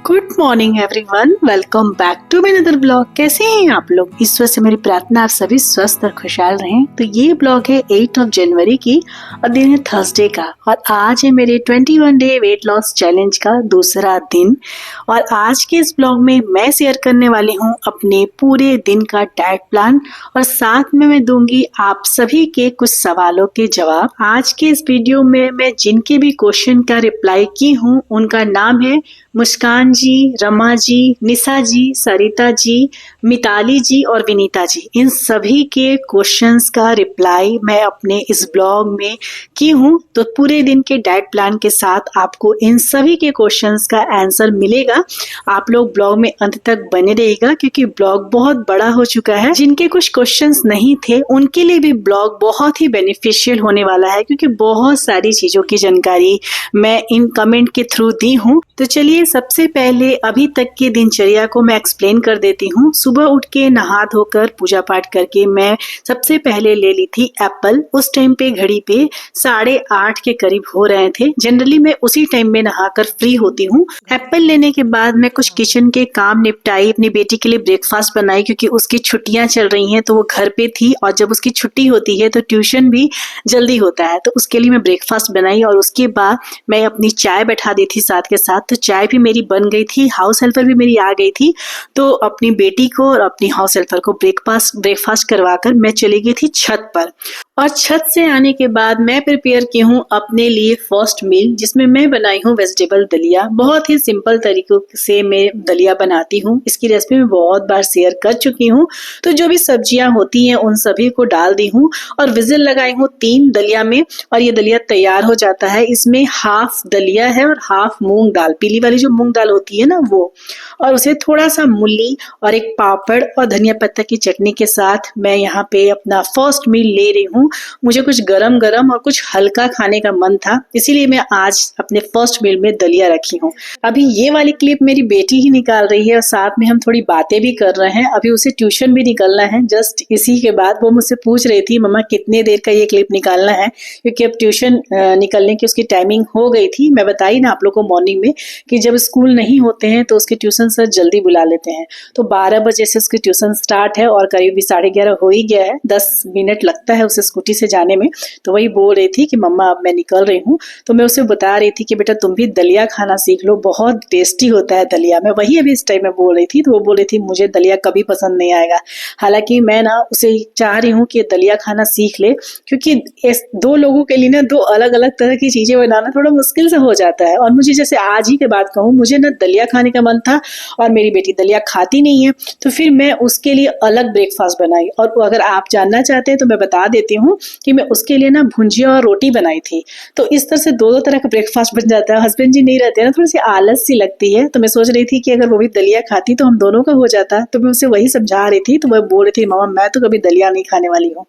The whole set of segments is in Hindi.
Good morning everyone, welcome back to my another blog. कैसे हैं आप लोग? ईश्वर से मेरी प्रार्थना आप सभी स्वस्थ और खुशहाल रहें। तो ये ब्लॉग है 8 जनवरी की और दिन है थर्सडे का और आज है मेरे 21 डे वेट लॉस चैलेंज का दूसरा दिन। और आज के इस ब्लॉग में मैं शेयर करने वाली हूँ अपने पूरे दिन का डाइट प्लान और साथ में मैं दूंगी आप सभी के कुछ सवालों के जवाब। आज के इस वीडियो में मैं जिनके भी क्वेश्चन का रिप्लाई की हूँ उनका नाम है मुस्कान जी, रमा जी, निशा जी, सरिता जी, मिताली जी और विनीता जी। इन सभी के क्वेश्चंस का रिप्लाई मैं अपने इस ब्लॉग में की हूँ। तो पूरे दिन के डाइट प्लान के साथ आपको इन सभी के क्वेश्चंस का आंसर मिलेगा। आप लोग ब्लॉग में अंत तक बने रहिएगा क्योंकि ब्लॉग बहुत बड़ा हो चुका है। जिनके कुछ क्वेश्चंस नहीं थे उनके लिए भी ब्लॉग बहुत ही बेनिफिशियल होने वाला है क्योंकि बहुत सारी चीजों की जानकारी मैं इन कमेंट के थ्रू दी हूँ। तो चलिए सबसे पहले अभी तक की दिनचर्या को मैं एक्सप्लेन कर देती हूँ। सुबह उठ के नहा धोकर पूजा पाठ करके मैं सबसे पहले ले ली थी एप्पल। उस टाइम पे घड़ी पे 8:30 के करीब हो रहे थे। जनरली मैं उसी टाइम में नहाकर फ्री होती हूँ। एप्पल लेने के बाद मैं कुछ किचन के काम निपटाई, अपनी बेटी के लिए ब्रेकफास्ट बनाई क्योंकि उसकी छुट्टियां चल रही हैं तो वो घर पे थी और जब उसकी छुट्टी होती है तो ट्यूशन भी जल्दी होता है, तो उसके लिए मैं ब्रेकफास्ट बनाई और उसके बाद मैं अपनी चाय बैठा दी थी साथ के साथ। तो चाय भी मेरी बन गई थी, हाउस हेल्पर भी मेरी आ गई थी। तो अपनी बेटी को और अपनी हाउस हेल्पर को ब्रेकफास्ट करवाकर मैं चली गई थी छत पर। और छत से आने के बाद मैं प्रिपेयर की हूँ अपने लिए फर्स्ट मील, जिसमें मैं बनाई हूँ वेजिटेबल दलिया। बहुत ही सिंपल तरीकों से मैं दलिया बनाती हूँ। इसकी रेसिपी मैं बहुत बार शेयर कर चुकी हूँ। तो जो भी सब्जियां होती हैं उन सभी को डाल दी हूँ और विजिल लगाई हूँ 3 दलिया में और ये दलिया तैयार हो जाता है। इसमें हाफ दलिया है और हाफ मूंग दाल, पीली वाली जो मूंग दाल होती है ना वो, और उसे थोड़ा सा मूली और एक पापड़ और धनिया पत्ता की चटनी के साथ मैं यहाँ पे अपना फर्स्ट मील ले रही हूँ। मुझे कुछ गरम गरम और कुछ हल्का खाने का मन था, इसीलिए मैं आज अपने फर्स्ट मील में दलिया रखी हूँ। अभी ये वाली क्लिप मेरी बेटी ही निकाल रही है और साथ में हम थोड़ी बातें भी कर रहे हैं। अभी उसे ट्यूशन भी निकलना है जस्ट इसी के बाद। वो मुझसे पूछ रही थी मम्मा कितने देर का ये क्लिप निकालना है, क्योंकि अब ट्यूशन निकलने की उसकी टाइमिंग हो गई थी। मैं बताई ना आप लोग को मॉर्निंग में कि जब स्कूल नहीं होते हैं तो उसके ट्यूशन सर जल्दी बुला लेते हैं। तो 12 बजे से उसकी ट्यूशन स्टार्ट है और करीब 11:30 हो ही गया है। 10 मिनट लगता है उसे स्कूटी से जाने में। तो वही बोल रही थी कि मम्मा अब मैं निकल रही हूँ। तो मैं उसे बता रही थी कि बेटा तुम भी दलिया खाना सीख लो, बहुत टेस्टी होता है दलिया। मैं वही अभी इस टाइम में बोल रही थी। तो वो बोल रही थी मुझे दलिया कभी पसंद नहीं आएगा। हालांकि मैं ना उसे चाह रही हूँ कि दलिया खाना सीख ले, क्योंकि दो लोगों के लिए ना 2 अलग अलग तरह की चीजें बनाना थोड़ा मुश्किल से हो जाता है। और मुझे जैसे आज ही के बात कहूँ, मुझे ना दलिया खाने का मन था और मेरी बेटी दलिया खाती नहीं है, तो फिर मैं उसके लिए अलग ब्रेकफास्ट बनाई। और अगर आप जानना चाहते हैं तो मैं बता देती हूँ कि मैं उसके लिए ना भुंजिया और रोटी बनाई थी। तो इस तरह से 2 तरह का ब्रेकफास्ट बन जाता है। हस्बैंड जी नहीं रहते हैं ना, थोड़ी सी आलस सी लगती है। तो मैं सोच रही थी कि अगर वो भी दलिया खाती तो हम दोनों का हो जाता। तो मैं उसे वही समझा रही थी। तो वह बोल रही थी मामा मैं तो कभी दलिया नहीं खाने वाली हूँ।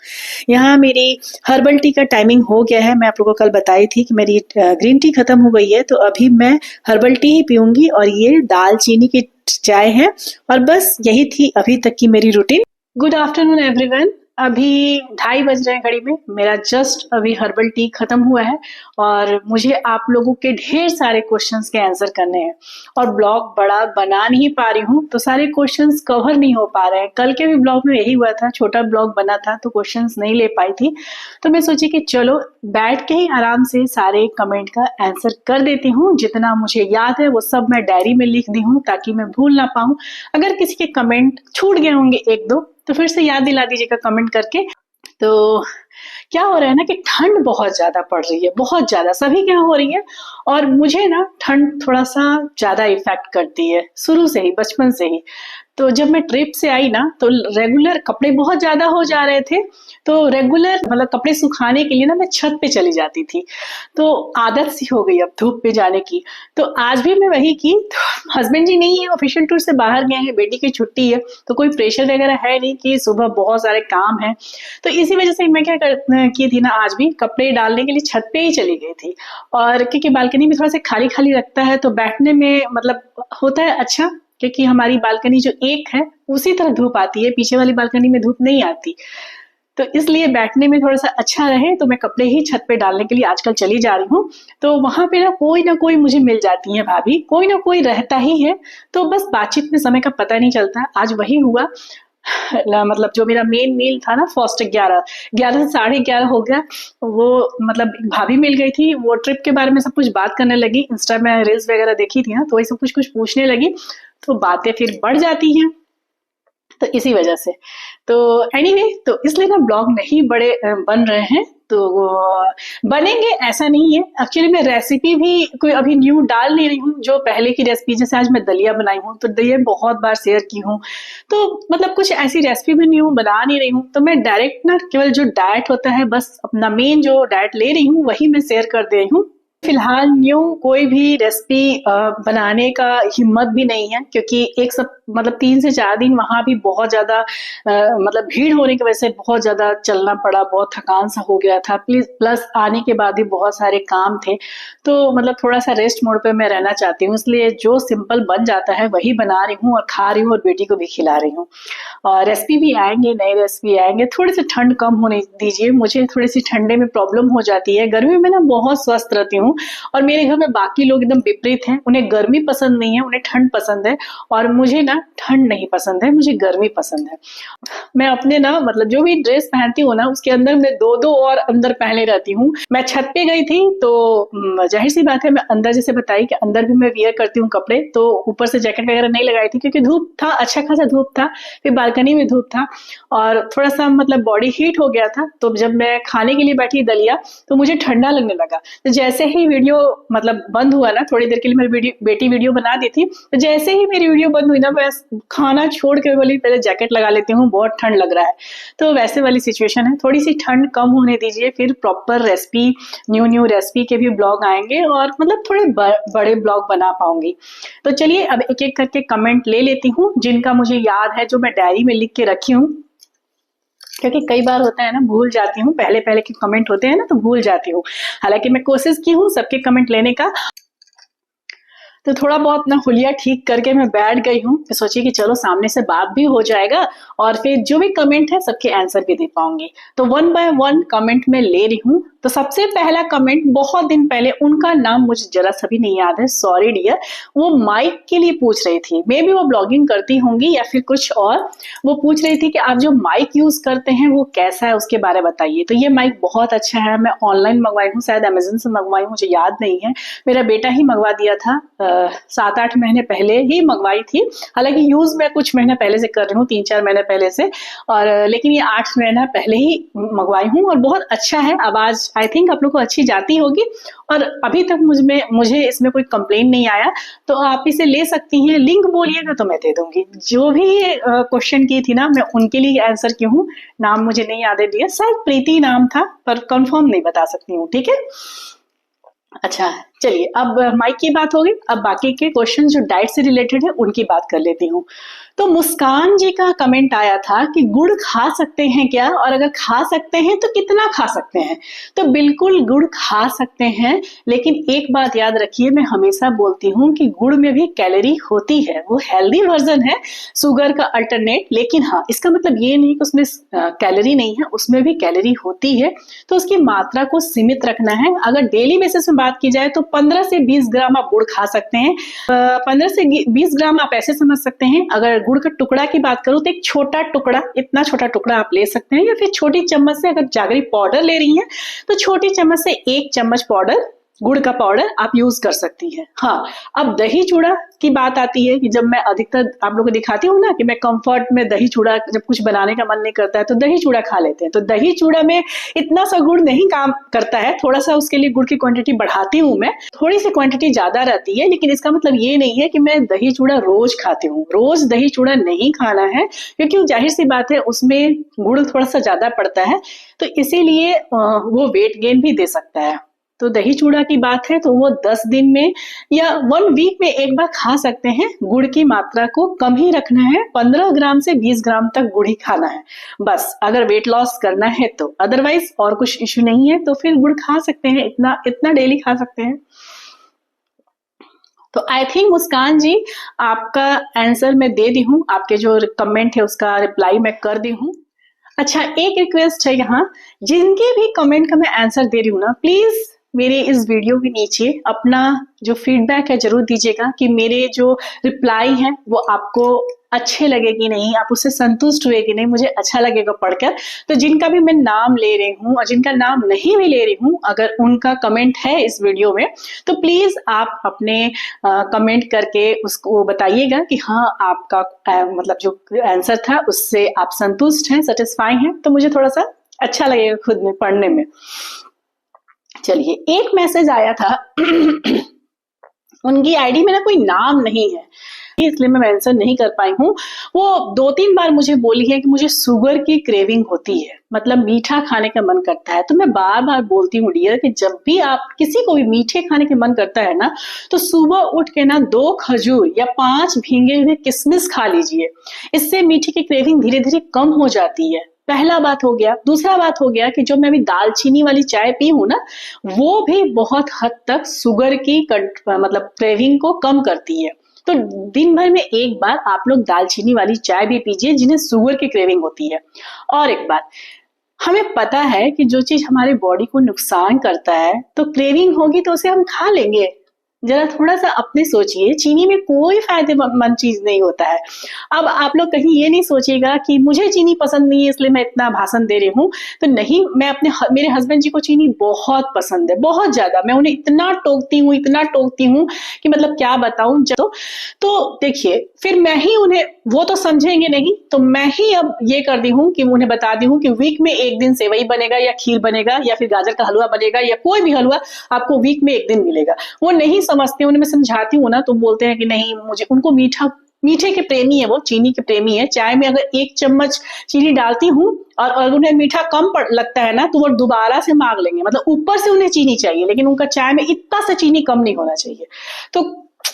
यहाँ मेरी हर्बल टी का टाइमिंग हो गया है। मैं आप लोगों को कल बताई थी कि मेरी ग्रीन टी खत्म हो गई है, तो अभी मैं हर्बल टी ही पीऊंगी और ये दाल चीनी की चाय है। और बस यही थी अभी तक की मेरी रूटीन। Good afternoon everyone. अभी 2:30 बज रहे हैं घड़ी में। मेरा जस्ट अभी हर्बल टी खत्म हुआ है और मुझे आप लोगों के ढेर सारे क्वेश्चंस के आंसर करने हैं और ब्लॉग बड़ा बना नहीं पा रही हूँ तो सारे क्वेश्चंस कवर नहीं हो पा रहे हैं। कल के भी ब्लॉग में यही हुआ था, छोटा ब्लॉग बना था तो क्वेश्चंस नहीं ले पाई थी। तो मैं सोची कि चलो बैठ के ही आराम से सारे कमेंट का आंसर कर देती हूँ। जितना मुझे याद है वो सब मैं डायरी में लिख दी हूँ ताकि मैं भूल ना पाऊँ। अगर किसी के कमेंट छूट गए होंगे 1-2 तो फिर से याद दिला दीजिएगा कमेंट करके। तो क्या हो रहा है ना कि ठंड बहुत ज्यादा पड़ रही है, बहुत ज्यादा, सभी क्या हो रही है। और मुझे ना ठंड थोड़ा सा ज्यादा इफेक्ट करती है शुरू से ही, बचपन से ही। तो जब मैं ट्रिप से आई ना तो रेगुलर कपड़े बहुत ज्यादा हो जा रहे थे, तो रेगुलर मतलब कपड़े सुखाने के लिए ना मैं छत पे चली जाती थी। तो आदत सी हो गई अब धूप पे जाने की। तो आज भी मैं वही की। तो हस्बैंड जी नहीं है, ऑफिशियल टूर से बाहर गए हैं, बेटी की छुट्टी है, तो कोई प्रेशर वगैरह है नहीं कि सुबह बहुत सारे काम है। तो इसी वजह से मैं क्या की थी ना, आज भी कपड़े डालने के लिए छत पे ही चली गई थी। और क्योंकि बालकनी में थोड़ा सा खाली खाली लगता है तो बैठने में मतलब होता है अच्छा, क्योंकि हमारी बालकनी जो एक है उसी तरह धूप आती है, पीछे वाली बालकनी में धूप नहीं आती। तो इसलिए बैठने में थोड़ा सा अच्छा रहे तो मैं कपड़े ही छत पे डालने के लिए आजकल चली जा रही हूँ। तो वहां पे ना कोई मुझे मिल जाती है भाभी, कोई ना कोई रहता ही है। तो बस बातचीत में समय का पता नहीं चलता। आज वही हुआ। मतलब जो मेरा मेन मील था ना, फर्स्ट 11 से 11:30 हो गया। वो मतलब एक भाभी मिल गई थी, वो ट्रिप के बारे में सब कुछ बात करने लगी। इंस्टा में रील्स वगैरह देखी थी ना, तो वही सब कुछ कुछ पूछने लगी। तो बातें फिर बढ़ जाती हैं। तो इसी वजह से तो एनीवे तो इसलिए ना ब्लॉग नहीं बड़े बन रहे हैं। तो बनेंगे ऐसा नहीं है। एक्चुअली मैं रेसिपी भी कोई अभी न्यू डाल नहीं रही हूँ। जो पहले की रेसिपी, जैसे आज मैं दलिया बनाई हूँ तो दलिया बहुत बार शेयर की हूँ। तो मतलब कुछ ऐसी रेसिपी भी न्यू बना नहीं रही हूँ। तो मैं डायरेक्ट ना केवल जो डाइट होता है, बस अपना मेन जो डाइट ले रही हूँ वही मैं शेयर कर दे रही हूँ। फिलहाल न्यू कोई भी रेसिपी बनाने का हिम्मत भी नहीं है, क्योंकि एक सब मतलब 3 से 4 दिन वहां भी बहुत ज्यादा मतलब भीड़ होने की वजह से बहुत ज्यादा चलना पड़ा, बहुत थकान सा हो गया था। प्लीज प्लस आने के बाद भी बहुत सारे काम थे। तो मतलब थोड़ा सा रेस्ट मोड पे मैं रहना चाहती हूँ, इसलिए जो सिंपल बन जाता है वही बना रही हूँ और खा रही हूँ और बेटी को भी खिला रही हूँ। और रेसिपी भी आएंगे, नए रेसिपी आएंगे। थोड़ी सी ठंड कम होने दीजिए, मुझे थोड़ी सी ठंडे में प्रॉब्लम हो जाती है। गर्मी में ना बहुत स्वस्थ रहती हूँ। और मेरे घर में बाकी लोग एकदम विपरीत हैं, उन्हें गर्मी पसंद नहीं है, उन्हें ठंड पसंद है। और मुझे ना ठंड नहीं पसंद है, मुझे गर्मी पसंद है। मैं अपने ना मतलब जो भी ड्रेस पहनती हूँ ना, उसके अंदर मैं दो दो और अंदर पहने रहती हूँ। मैं छत पे गई थी तो जाहिर सी बात है, मैं अंदर जैसे बताई कि अंदर भी मैं वियर करती हूँ कपड़े, तो ऊपर से जैकेट वगैरह नहीं लगाई थी क्योंकि धूप था, अच्छा खासा धूप था। फिर बालकनी में धूप था और थोड़ा सा मतलब बॉडी हीट हो गया था। तो जब मैं खाने के लिए बैठी दलिया, तो मुझे ठंडा लगने लगा। तो जैसे ही वीडियो मतलब बंद हुआ ना, थोड़ी देर के लिए मेरी बेटी वीडियो बना दी थी, तो जैसे ही मेरी वीडियो बंद हुई ना, मैं खाना छोड़ के बोली पहले जैकेट लगा लेती हूँ, बहुत ठंड लग रहा है। तो वैसे वाली सिचुएशन है। थोड़ी सी ठंड कम होने दीजिए, फिर proper recipe, new new recipe के भी ब्लॉग आएंगे और मतलब थोड़े बड़े ब्लॉग बना पाऊंगी। तो चलिए अब एक एक करके कमेंट ले लेती हूँ, जिनका मुझे याद है, जो मैं डायरी में लिख के रखी हूँ। क्योंकि कई बार होता है ना, भूल जाती हूँ, पहले पहले के कमेंट होते हैं ना तो भूल जाती हूँ। हालांकि मैं कोशिश की हूँ सबके कमेंट लेने का। तो थोड़ा बहुत ना हुलिया ठीक करके मैं बैठ गई हूँ। तो सोची कि चलो सामने से बात भी हो जाएगा और फिर जो भी कमेंट है सबके आंसर भी दे पाऊंगी। तो 1 बाय 1 कमेंट में ले रही हूँ। तो सबसे पहला कमेंट बहुत दिन पहले, उनका नाम मुझे जरा सा भी नहीं याद है, सॉरी डियर। वो माइक के लिए पूछ रही थी, मे बी वो ब्लॉगिंग करती होंगी या फिर कुछ और। वो पूछ रही थी कि आप जो माइक यूज करते हैं वो कैसा है, उसके बारे में बताइए। तो ये माइक बहुत अच्छा है, मैं ऑनलाइन मंगवाई हूँ, शायद अमेजन से मंगवाई हूँ, मुझे याद नहीं है। मेरा बेटा ही मंगवा दिया था, 7-8 महीने पहले ही मंगवाई थी। हालांकि यूज मैं कुछ महीने पहले से कर रही हूँ, 3-4 महीने पहले से। और लेकिन ये 8 महीना पहले ही मंगवाई हूँ और बहुत अच्छा है। आवाज आई थिंक आप लोग को अच्छी जाती होगी और अभी तक मुझे इसमें कोई कंप्लेन नहीं आया। तो आप इसे ले सकती हैं। लिंक बोलिएगा तो मैं दे दूंगी। जो भी क्वेश्चन की थी ना, मैं उनके लिए आंसर की हूँ। नाम मुझे नहीं याद है डियर, शायद प्रीति नाम था, पर कंफर्म नहीं बता सकती हूँ। ठीक है, अच्छा चलिए, अब माइक की बात हो गई। अब बाकी के क्वेश्चन जो डाइट से रिलेटेड है उनकी बात कर लेती हूँ। तो मुस्कान जी का कमेंट आया था कि गुड़ खा सकते हैं क्या, और अगर खा सकते हैं तो कितना खा सकते हैं। तो बिल्कुल गुड़ खा सकते हैं, लेकिन एक बात याद रखिए, मैं हमेशा बोलती हूँ कि गुड़ में भी कैलोरी होती है, वो हेल्दी वर्जन है शुगर का अल्टरनेट। लेकिन हाँ, इसका मतलब ये नहीं कि उसमें कैलोरी नहीं है, उसमें भी कैलोरी होती है। तो उसकी मात्रा को सीमित रखना है। अगर डेली बेसिस में बात की जाए तो 15 से 20 ग्राम आप गुड़ खा सकते हैं। 15 से 20 ग्राम आप ऐसे समझ सकते हैं, अगर गुड़ का टुकड़ा की बात करूं तो एक छोटा टुकड़ा, इतना छोटा टुकड़ा आप ले सकते हैं, या फिर छोटी चम्मच से अगर जागरी पाउडर ले रही हैं तो छोटी चम्मच से 1 चम्मच पाउडर, गुड़ का पाउडर आप यूज कर सकती हैं। हाँ, अब दही चूड़ा की बात आती है कि जब मैं अधिकतर आप लोगों को दिखाती हूँ ना कि मैं कंफर्ट में दही चूड़ा, जब कुछ बनाने का मन नहीं करता है तो दही चूड़ा खा लेते हैं। तो दही चूड़ा में इतना सा गुड़ नहीं काम करता है, थोड़ा सा उसके लिए गुड़ की क्वांटिटी बढ़ाती हूँ मैं, थोड़ी सी क्वांटिटी ज्यादा रहती है। लेकिन इसका मतलब ये नहीं है कि मैं दही चूड़ा रोज खाती हूँ। रोज दही चूड़ा नहीं खाना है, क्योंकि जाहिर सी बात है उसमें गुड़ थोड़ा सा ज्यादा पड़ता है। तो इसीलिए वो वेट गेन भी दे सकता है। तो दही चूड़ा की बात है तो वो 10 दिन में या 1 वीक में एक बार खा सकते हैं। गुड़ की मात्रा को कम ही रखना है, 15 ग्राम से 20 ग्राम तक गुड़ ही खाना है बस, अगर वेट लॉस करना है तो। अदरवाइज और कुछ इश्यू नहीं है तो फिर गुड़ खा सकते हैं, इतना इतना डेली खा सकते हैं। तो आई थिंक मुस्कान जी, आपका आंसर मैं दे दी हूँ, आपके जो कमेंट है उसका रिप्लाई मैं कर दी हूँ। अच्छा, एक रिक्वेस्ट है यहाँ, जिनके भी कमेंट का मैं आंसर दे रही हूँ ना, प्लीज मेरे इस वीडियो के नीचे अपना जो फीडबैक है जरूर दीजिएगा कि मेरे जो रिप्लाई है वो आपको अच्छे लगे कि नहीं, आप उससे संतुष्ट हुए कि नहीं, मुझे अच्छा लगेगा पढ़कर। तो जिनका भी मैं नाम ले रही हूँ और जिनका नाम नहीं भी ले रही हूँ, अगर उनका कमेंट है इस वीडियो में तो प्लीज आप अपने कमेंट करके उसको बताइएगा कि हाँ आपका मतलब जो आंसर था उससे आप संतुष्ट हैं, सेटिस्फाई हैं, तो मुझे थोड़ा सा अच्छा लगेगा खुद में पढ़ने में। चलिए, एक मैसेज आया था उनकी आईडी में ना कोई नाम नहीं है, इसलिए मैं मेंशन नहीं कर पाई हूँ। वो 2-3 बार मुझे बोली है कि मुझे शुगर की क्रेविंग होती है, मतलब मीठा खाने का मन करता है। तो मैं बार बार बोलती हूँ डियर कि जब भी आप किसी को भी मीठे खाने का मन करता है ना, तो सुबह उठ के ना 2 खजूर या 5 भींगे हुए किशमिश खा लीजिए। इससे मीठे की क्रेविंग धीरे धीरे कम हो जाती है। पहला बात हो गया। दूसरा बात हो गया कि जो मैं अभी दालचीनी वाली चाय पी हूँ ना, वो भी बहुत हद तक शुगर की मतलब क्रेविंग को कम करती है। तो दिन भर में एक बार आप लोग दालचीनी वाली चाय भी पीजिए जिन्हें शुगर की क्रेविंग होती है। और एक बात, हमें पता है कि जो चीज हमारे बॉडी को नुकसान करता है तो क्रेविंग होगी तो उसे हम खा लेंगे। जरा थोड़ा सा अपने सोचिए, चीनी में कोई फायदेमंद चीज नहीं होता है। अब आप लोग कहीं ये नहीं सोचिएगा कि मुझे चीनी पसंद नहीं है इसलिए मैं इतना भाषण दे रही हूँ, तो नहीं, मैं मेरे हस्बैंड जी को चीनी बहुत पसंद है, बहुत ज्यादा। मैं उन्हें इतना टोकती हूँ कि मतलब क्या बताऊं। तो देखिए, फिर मैं ही उन्हें, वो तो समझेंगे नहीं, तो मैं ही अब ये कर दी हूँ कि उन्हें बता दी हूँ कि वीक में एक दिन सेवई बनेगा या खीर बनेगा या फिर गाजर का हलवा बनेगा या कोई भी हलवा आपको वीक में एक दिन मिलेगा। वो नहीं समझते, उन्हें मैं समझाती हूँ ना तो बोलते हैं कि नहीं, मुझे, उनको मीठे के प्रेमी है, वो चीनी के प्रेमी है। चाय में अगर 1 चम्मच चीनी डालती हूँ और उन्हें मीठा कम लगता है ना, तो वो दोबारा से मांग लेंगे। मतलब ऊपर से उन्हें चीनी चाहिए, लेकिन उनका चाय में इतना सा चीनी कम नहीं होना चाहिए। तो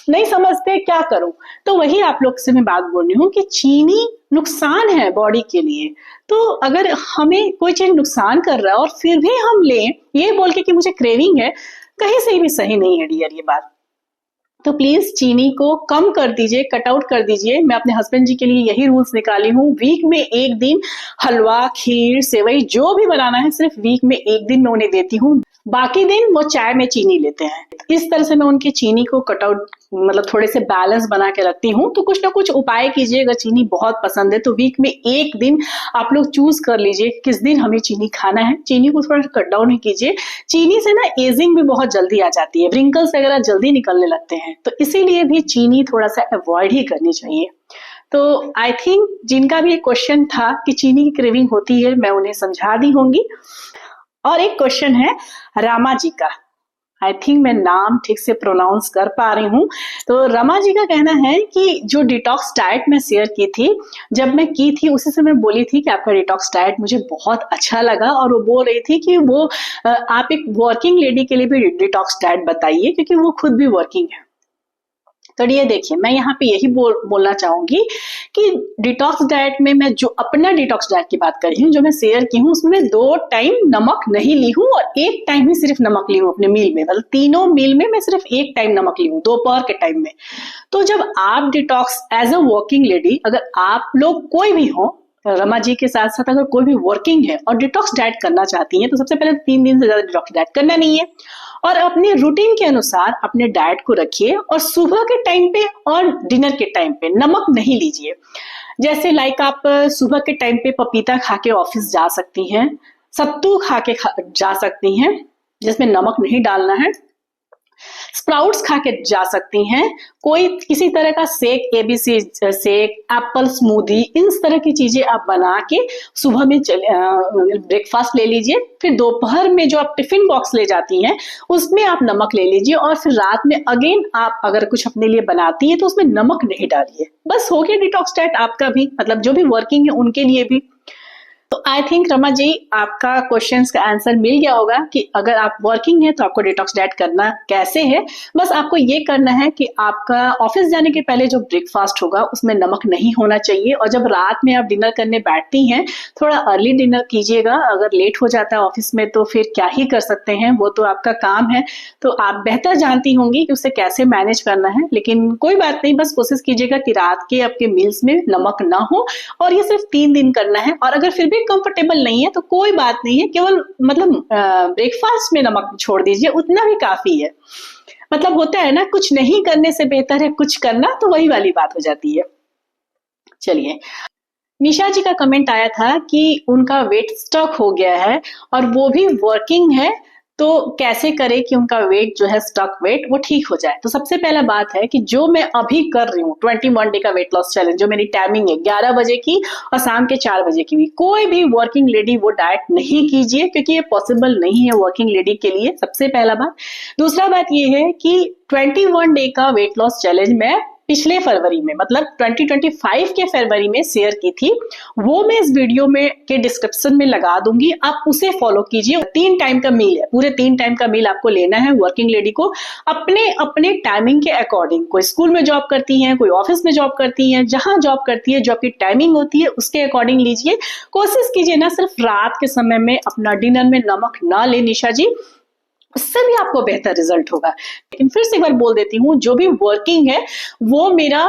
नहीं समझते, क्या करूं। तो वही आप लोग से मैं बात बोल रही हूँ कि चीनी नुकसान है बॉडी के लिए। तो अगर हमें कोई चीज नुकसान कर रहा है और फिर भी हम लें ये बोल के कि मुझे क्रेविंग है, कहीं से भी सही नहीं है डियर ये बात। तो प्लीज चीनी को कम कर दीजिए, कट आउट कर दीजिए। मैं अपने हस्बैंड जी के लिए यही रूल्स निकाली हूँ, वीक में एक दिन हलवा, खीर, सेवई जो भी बनाना है सिर्फ वीक में एक दिन मैं उन्हें देती हूँ। बाकी दिन वो चाय में चीनी लेते हैं। इस तरह से मैं उनकी चीनी को कट आउट, मतलब थोड़े से बैलेंस बना के रखती हूँ। तो कुछ ना कुछ उपाय कीजिए। अगर चीनी बहुत पसंद है तो वीक में एक दिन आप लोग चूज कर लीजिए किस दिन हमें चीनी खाना है। चीनी को थोड़ा कट डाउन ही कीजिए। चीनी से ना एजिंग भी बहुत जल्दी आ जाती है, रिंकल्स वगैरह जल्दी निकलने लगते हैं, तो इसीलिए भी चीनी थोड़ा सा अवॉइड ही करनी चाहिए। तो आई थिंक जिनका भी एक क्वेश्चन था कि चीनी की क्रेविंग होती है, मैं उन्हें समझा दी होंगी। और एक क्वेश्चन है रमा जी का, आई थिंक मैं नाम ठीक से प्रोनाउंस कर पा रही हूँ। तो रमा जी का कहना है कि जो डिटॉक्स डाइट मैं शेयर की थी, जब मैं की थी उसी से मैं बोली थी कि आपका डिटॉक्स डाइट मुझे बहुत अच्छा लगा, और वो बोल रही थी कि वो आप एक वर्किंग लेडी के लिए भी डिटॉक्स डाइट बताइए, क्योंकि वो खुद भी वर्किंग है। तो ये देखिए, मैं यहाँ पे यही बोलना चाहूंगी कि डिटॉक्स डाइट में मैं जो अपना डिटॉक्स डाइट की बात कर रही हूँ, जो मैं शेयर की हूँ, उसमें मैं 2 टाइम नमक नहीं ली हूँ और 1 टाइम ही सिर्फ नमक ली हूँ अपने मील में। मतलब तीनों मील में मैं सिर्फ 1 टाइम नमक ली हूँ, दोपहर के टाइम में। तो जब आप detox as a working lady, अगर आप लोग कोई भी हो, रमा जी के साथ साथ अगर कोई भी वर्किंग है और डिटॉक्स डाइट करना चाहती है, तो सबसे पहले 3 दिन से ज्यादा डिटॉक्स डाइट करना नहीं है, और अपने रूटीन के अनुसार अपने डाइट को रखिए। और सुबह के टाइम पे और डिनर के टाइम पे नमक नहीं लीजिए। जैसे लाइक आप सुबह के टाइम पे पपीता खा के ऑफिस जा सकती हैं, सत्तू खा के जा सकती हैं जिसमें नमक नहीं डालना है, स्प्राउट्स खा के जा सकती हैं, कोई किसी तरह का shake, ABC shake, apple smoothie, इन तरह की चीजें आप बना के सुबह में ब्रेकफास्ट ले लीजिए। फिर दोपहर में जो आप टिफिन बॉक्स ले जाती हैं उसमें आप नमक ले लीजिए, और फिर रात में अगेन आप अगर कुछ अपने लिए बनाती हैं तो उसमें नमक नहीं डालिए। बस हो गया डिटॉक्स डाइट आपका भी, मतलब जो भी वर्किंग है उनके लिए भी। तो आई थिंक रमा जी, आपका क्वेश्चंस का आंसर मिल गया होगा कि अगर आप वर्किंग है तो आपको डिटॉक्स डाइट करना कैसे है। बस आपको ये करना है कि आपका ऑफिस जाने के पहले जो ब्रेकफास्ट होगा उसमें नमक नहीं होना चाहिए, और जब रात में आप डिनर करने बैठती हैं थोड़ा अर्ली डिनर कीजिएगा। अगर लेट हो जाता है ऑफिस में तो फिर क्या ही कर सकते हैं, वो तो आपका काम है, तो आप बेहतर जानती होंगी कि उसे कैसे मैनेज करना है। लेकिन कोई बात नहीं, बस कोशिश कीजिएगा कि रात के आपके मील्स में नमक ना हो, और ये सिर्फ 3 दिन करना है। और अगर फिर भी भी कंफर्टेबल नहीं है तो कोई बात नहीं है, केवल मतलब ब्रेकफास्ट में नमक छोड़ दीजिए, उतना भी काफी है। मतलब होता है ना, कुछ नहीं करने से बेहतर है कुछ करना, तो वही वाली बात हो जाती है। चलिए, निशा जी का कमेंट आया था कि उनका वेट स्टक हो गया है और वो भी वर्किंग है, तो कैसे करे कि उनका वेट जो है स्टक वेट वो ठीक हो जाए। तो सबसे पहला बात है कि जो मैं अभी कर रही हूँ 21 डे का वेट लॉस चैलेंज, जो मेरी टाइमिंग है 11 बजे की और शाम के 4 बजे की भी, कोई भी वर्किंग लेडी वो डाइट नहीं कीजिए, क्योंकि ये पॉसिबल नहीं है वर्किंग लेडी के लिए, सबसे पहला बात। दूसरा बात ये है कि 21 डे का वेट लॉस चैलेंज मैं पिछले फरवरी में, मतलब 2025 के फरवरी में शेयर की थी, वो मैं इस वीडियो में के डिस्क्रिप्शन में लगा दूंगी, आप उसे फॉलो कीजिए। 3 टाइम का मील है, पूरे 3 टाइम का मील आपको लेना है वर्किंग लेडी को, अपने अपने टाइमिंग के अकॉर्डिंग। कोई स्कूल में जॉब करती है, कोई ऑफिस में जॉब करती है, जहां जॉब करती है, जो आपकी टाइमिंग होती है उसके अकॉर्डिंग लीजिए। कोशिश कीजिए ना सिर्फ रात के समय में अपना डिनर में नमक ना ले निशा जी, उससे भी आपको बेहतर रिजल्ट होगा। लेकिन फिर से एक बार बोल देती हूँ, जो भी वर्किंग है वो मेरा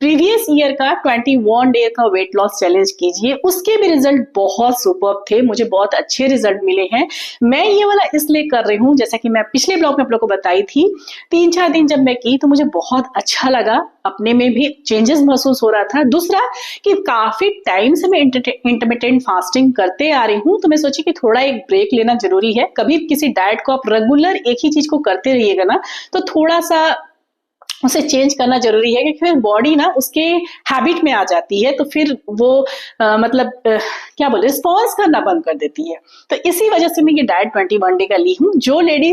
प्रीवियस ईयर का 21 डे का वेट लॉस चैलेंज कीजिए, उसके भी रिजल्ट बहुत सुपर्ब थे, मुझे बहुत अच्छे रिजल्ट मिले हैं। मैं ये वाला इसलिए कर रही हूँ, जैसा कि मैं पिछले ब्लॉग में आप लोग को बताई थी, 3-4 दिन जब मैं की तो मुझे बहुत अच्छा लगा, अपने में भी चेंजेस महसूस हो रहा था। दूसरा कि काफी टाइम से मैं इंटरमिटेंट फास्टिंग करते आ रही हूँ, तो मैं सोची कि थोड़ा एक ब्रेक लेना जरूरी है। कभी किसी डाइट को आप रेगुलर एक ही चीज को करते रहिएगा ना, तो थोड़ा सा उसे चेंज करना जरूरी है, क्योंकि फिर बॉडी ना उसके हैबिट में आ जाती है, तो फिर वो क्या बोले, रिस्पॉन्स करना बंद कर देती है। तो इसी वजह से मैं ये डाइट 21 डे का ली हूँ। जो लेडी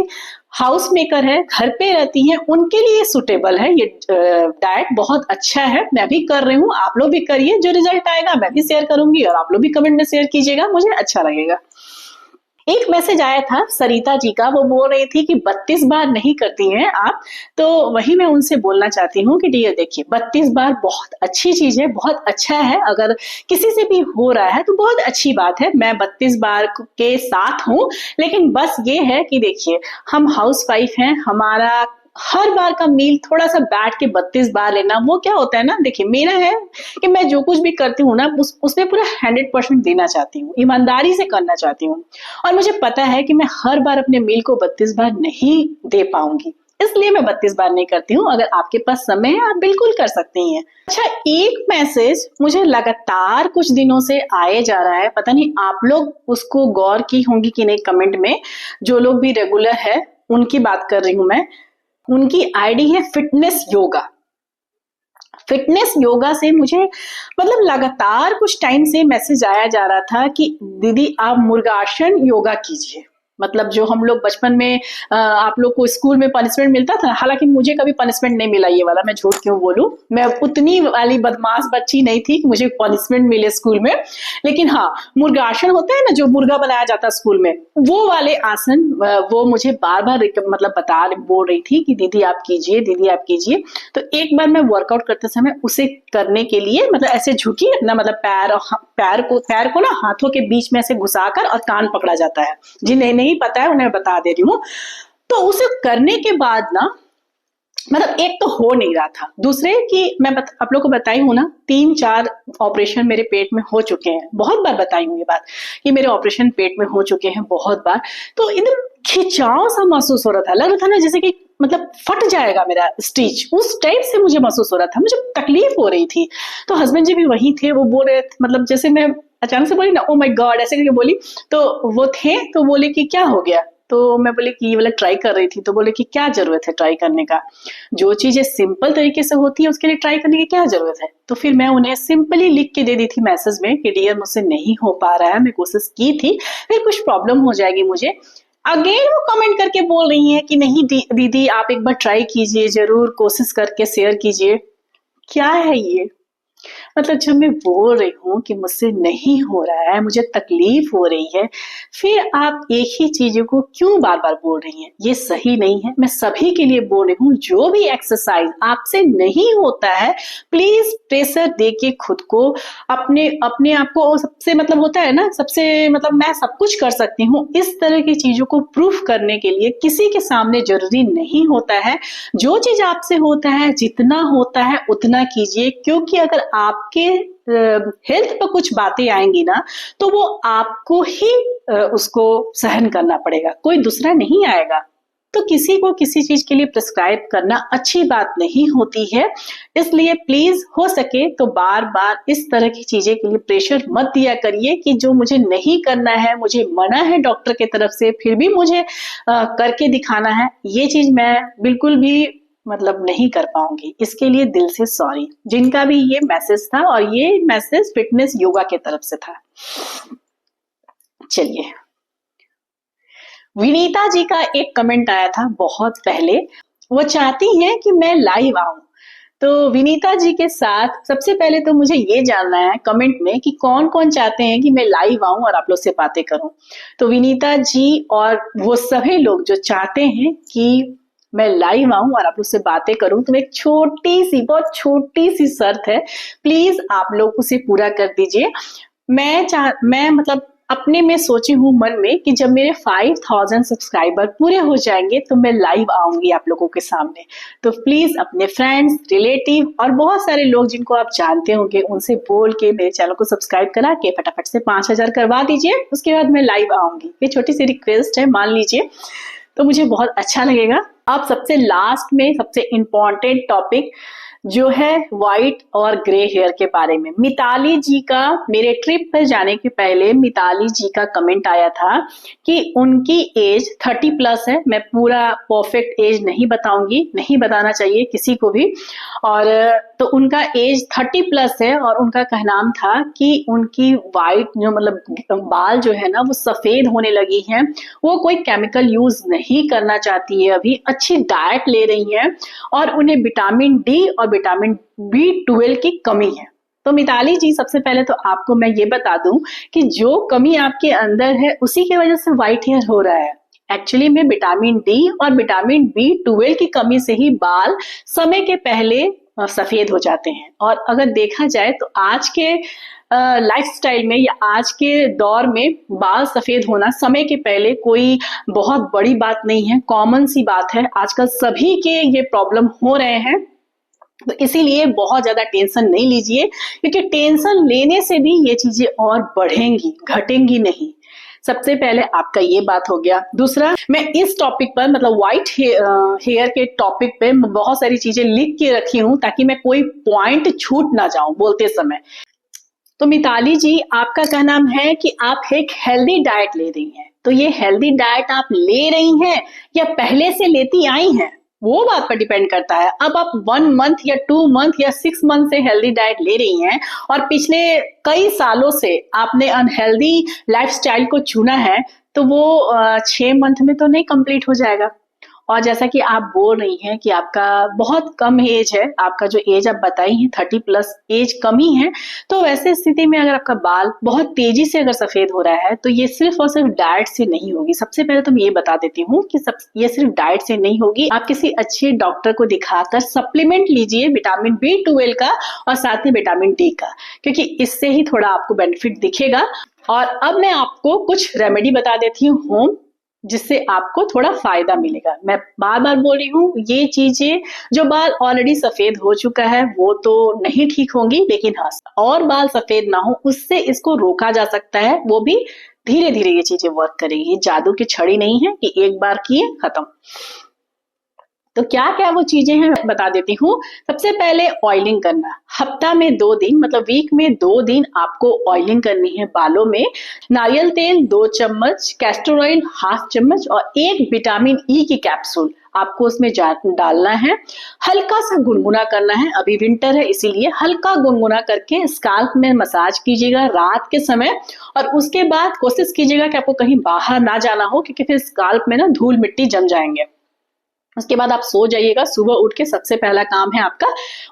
हाउस मेकर है, घर पे रहती है, उनके लिए सूटेबल है ये डाइट, बहुत अच्छा है। मैं भी कर रही हूँ, आप लोग भी करिए, जो रिजल्ट आएगा मैं भी शेयर करूंगी और आप लोग भी कमेंट में शेयर कीजिएगा, मुझे अच्छा लगेगा। एक मैसेज आया था सरिता जी का, वो बोल रही थी कि 32 बार नहीं करती हैं आप, तो वही मैं उनसे बोलना चाहती हूँ कि डियर देखिए, 32 बार बहुत अच्छी चीज है, बहुत अच्छा है। अगर किसी से भी हो रहा है तो बहुत अच्छी बात है, मैं 32 बार के साथ हूँ। लेकिन बस ये है कि देखिए, हम हाउस वाइफ हैं, हमारा हर बार का मील थोड़ा सा बैठ के 32 बार लेना, वो क्या होता है ना, देखिए मेरा है कि मैं जो कुछ भी करती हूँ ना उसमें पूरा 100% देना चाहती हूँ, ईमानदारी से करना चाहती हूँ, और मुझे पता है कि मैं हर बार अपने मील को 32 बार नहीं दे पाऊंगी, इसलिए मैं 32 बार नहीं करती हूँ। अगर आपके पास समय है आप बिल्कुल कर सकती हैं। अच्छा, एक मैसेज मुझे लगातार कुछ दिनों से आए जा रहा है, पता नहीं आप लोग उसको गौर की होंगी कि नहीं कमेंट में। जो लोग भी रेगुलर है उनकी बात कर रही हूँ मैं, उनकी आईडी है फिटनेस योगा। फिटनेस योगा से मुझे मतलब लगातार कुछ टाइम से मैसेज आया जा रहा था कि दीदी आप मुर्गासन योगा कीजिए। मतलब जो हम लोग बचपन में आप लोग को स्कूल में पनिशमेंट मिलता था, हालांकि मुझे कभी पनिशमेंट नहीं मिला ये वाला, मैं झूठ क्यों बोलूं, मैं उतनी वाली बदमाश बच्ची नहीं थी कि मुझे पनिशमेंट मिले स्कूल में। लेकिन हाँ, मुर्गासन होता है ना, जो मुर्गा बनाया जाता है स्कूल में, वो वाले आसन वो मुझे बार बार मतलब बोल रही थी कि दीदी आप कीजिए, दीदी आप कीजिए। तो एक बार मैं वर्कआउट करते समय उसे करने के लिए मतलब ऐसे झुकी ना, मतलब पैर को ना हाथों के बीच में ऐसे घुसाकर और कान पकड़ा जाता है, जिन्हें नहीं पता है उन्हें बता दे रही हूँ। तो उसे करने के बाद ना मतलब एक तो हो नहीं रहा था, दूसरे कि मैं आप लोग को बताई हूँ ना 3-4 ऑपरेशन मेरे पेट में हो चुके हैं, बहुत बार बताई हूँ ये बात कि मेरे ऑपरेशन पेट में हो चुके हैं बहुत बार। तो एकदम खिंचाव सा महसूस हो रहा था, लग रहा था ना जैसे कि मतलब फट जाएगा मेरा स्टिच, उस टाइप से मुझे महसूस हो रहा था, मुझे तकलीफ हो रही थी। तो हस्बैंड जी भी वही थे, वो बोल रहे थे, मतलब जैसे मैं अचानक से बोली ना ओ माय गॉड ऐसे करके बोली, तो वो थे तो बोले कि क्या हो गया, तो मैं बोले कि ये वाला ट्राई कर रही थी, तो बोले कि क्या जरूरत है ट्राई करने का, जो चीजें सिंपल तरीके से होती है उसके लिए ट्राई करने की क्या जरूरत है। तो फिर मैं उन्हें सिंपली लिख के दे दी थी मैसेज में कि डियर मुझसे नहीं हो पा रहा है, मैं कोशिश की थी, फिर कुछ प्रॉब्लम हो जाएगी मुझे। अगेन वो कमेंट करके बोल रही है कि नहीं दीदी आप एक बार ट्राई कीजिए, जरूर कोशिश करके शेयर कीजिए। क्या है ये, मतलब जब मैं बोल रही हूँ कि मुझसे नहीं हो रहा है, मुझे तकलीफ हो रही है, फिर आप एक ही चीजों को क्यों बार बार बोल रही हैं, ये सही नहीं है। मैं सभी के लिए बोल रही हूँ, जो भी एक्सरसाइज आपसे नहीं होता है प्लीज प्रेशर दे के खुद को अपने आप को सबसे मतलब होता है ना, सबसे मतलब मैं सब कुछ कर सकती हूँ, इस तरह की चीजों को प्रूफ करने के लिए किसी के सामने जरूरी नहीं होता है। जो चीज आपसे होता है, जितना होता है उतना कीजिए, क्योंकि अगर आपके हेल्थ पर कुछ बातें आएंगी ना, तो वो आपको ही उसको सहन करना पड़ेगा, कोई दूसरा नहीं आएगा। तो किसी को किसी चीज के लिए प्रिस्क्राइब करना अच्छी बात नहीं होती है। इसलिए प्लीज हो सके तो बार बार इस तरह की चीजें के लिए प्रेशर मत दिया करिए कि जो मुझे नहीं करना है, मुझे मना है डॉक्टर की तरफ से, फिर भी मुझे करके दिखाना है। ये चीज मैं बिल्कुल भी मतलब नहीं कर पाऊंगी। इसके लिए दिल से सॉरी जिनका भी ये मैसेज था, और ये मैसेज फिटनेस योगा की तरफ से था। चलिए, विनीता जी का एक कमेंट आया था बहुत पहले। वो चाहती हैं कि मैं लाइव आऊं। तो विनीता जी के साथ सबसे पहले तो मुझे ये जानना है कमेंट में कि कौन कौन चाहते हैं कि मैं लाइव आऊं और आप लोग से बातें करूं। तो विनीता जी और वो सभी लोग जो चाहते हैं कि मैं लाइव आऊं और आप लोग से बातें करूं, तो एक छोटी सी, बहुत छोटी सी शर्त है, प्लीज आप लोग उसे पूरा कर दीजिए। मैं मतलब अपने में सोची हूँ मन में कि जब मेरे 5000 सब्सक्राइबर पूरे हो जाएंगे तो मैं लाइव आऊंगी आप लोगों के सामने। तो प्लीज अपने फ्रेंड्स, रिलेटिव और बहुत सारे लोग जिनको आप जानते होंगे उनसे बोल के मेरे चैनल को सब्सक्राइब करा के फटाफट से 5000 करवा दीजिए। उसके बाद मैं लाइव आऊंगी। ये छोटी सी रिक्वेस्ट है, मान लीजिए, तो मुझे बहुत अच्छा लगेगा। अब सबसे लास्ट में सबसे इम्पोर्टेंट टॉपिक जो है व्हाइट और ग्रे हेयर के बारे में। मिताली जी का, मेरे ट्रिप पर जाने के पहले मिताली जी का कमेंट आया था कि उनकी एज 30 प्लस है। मैं पूरा परफेक्ट एज नहीं बताऊंगी, नहीं बताना चाहिए किसी को भी। और तो उनका एज 30 प्लस है और उनका कहना था कि उनकी व्हाइट जो मतलब बाल जो है ना वो सफेद होने लगी हैं। वो कोई केमिकल यूज नहीं करना चाहती है, अभी अच्छी डाइट ले रही हैं और उन्हें विटामिन डी और विटामिन B12 की कमी है। तो मिताली जी, सबसे पहले तो आपको मैं ये बता दूं कि जो कमी आपके अंदर है उसी की वजह से व्हाइट हेयर हो रहा है। एक्चुअली में विटामिन डी और विटामिन B12 की कमी से ही बाल समय के पहले सफेद हो जाते हैं। और अगर देखा जाए तो आज के लाइफस्टाइल में या आज के दौर में बाल सफेद होना समय के पहले कोई बहुत बड़ी बात नहीं है, कॉमन सी बात है। आजकल सभी के ये प्रॉब्लम हो रहे हैं। तो इसीलिए बहुत ज्यादा टेंशन नहीं लीजिए, क्योंकि टेंशन लेने से भी ये चीजें और बढ़ेंगी, घटेंगी नहीं। सबसे पहले आपका ये बात हो गया। दूसरा, मैं इस टॉपिक पर मतलब व्हाइट हेयर के टॉपिक पे बहुत सारी चीजें लिख के रखी हूं ताकि मैं कोई पॉइंट छूट ना जाऊं बोलते समय। तो मिताली जी, आपका कहना है कि आप एक हेल्दी डाइट ले रही हैं। तो ये हेल्दी डाइट आप ले रही हैं या पहले से लेती आई हैं, वो बात पर डिपेंड करता है। अब आप 1 मंथ या 2 मंथ या 6 मंथ से हेल्दी डाइट ले रही हैं और पिछले कई सालों से आपने अनहेल्दी लाइफस्टाइल को चुना है, तो वो 6 मंथ में तो नहीं कंप्लीट हो जाएगा। और जैसा कि आप बोल रही हैं कि आपका बहुत कम एज है, आपका जो एज आप बताई हैं 30 प्लस एज कम ही है, तो वैसे स्थिति में अगर आपका बाल बहुत तेजी से अगर सफेद हो रहा है तो ये सिर्फ और सिर्फ डाइट से नहीं होगी। सबसे पहले तो मैं ये बता देती हूँ कि ये सिर्फ डाइट से नहीं होगी। आप किसी अच्छे डॉक्टर को दिखाकर सप्लीमेंट लीजिए विटामिन B12 का और साथ में विटामिन डी का, क्योंकि इससे ही थोड़ा आपको बेनिफिट दिखेगा। और अब मैं आपको कुछ रेमेडी बता देती हूँ होम, जिससे आपको थोड़ा फायदा मिलेगा। मैं बार बार बोल रही हूँ, ये चीजें जो बाल ऑलरेडी सफेद हो चुका है वो तो नहीं ठीक होंगी, लेकिन हाँ, और बाल सफेद ना हो उससे इसको रोका जा सकता है। वो भी धीरे धीरे ये चीजें वर्क करेगी। जादू की छड़ी नहीं है कि एक बार किए खत्म। तो क्या क्या वो चीजें हैं बता देती हूँ। सबसे पहले ऑयलिंग करना। हफ्ता में 2 दिन मतलब वीक में 2 दिन आपको ऑयलिंग करनी है बालों में। नारियल तेल 2 चम्मच, कैस्टर ऑयल 1/2 चम्मच और 1 विटामिन ई की कैप्सूल आपको उसमें डालना है। हल्का सा गुनगुना करना है, अभी विंटर है इसीलिए हल्का गुनगुना करके स्काल्प में मसाज कीजिएगा रात के समय। और उसके बाद कोशिश कीजिएगा कि आपको कहीं बाहर ना जाना हो, क्योंकि फिर स्काल्प में ना धूल मिट्टी जम जाएंगे। उसके बाद आप सो जाइएगा। सुबह उठ के सबसे पहला काम है आपका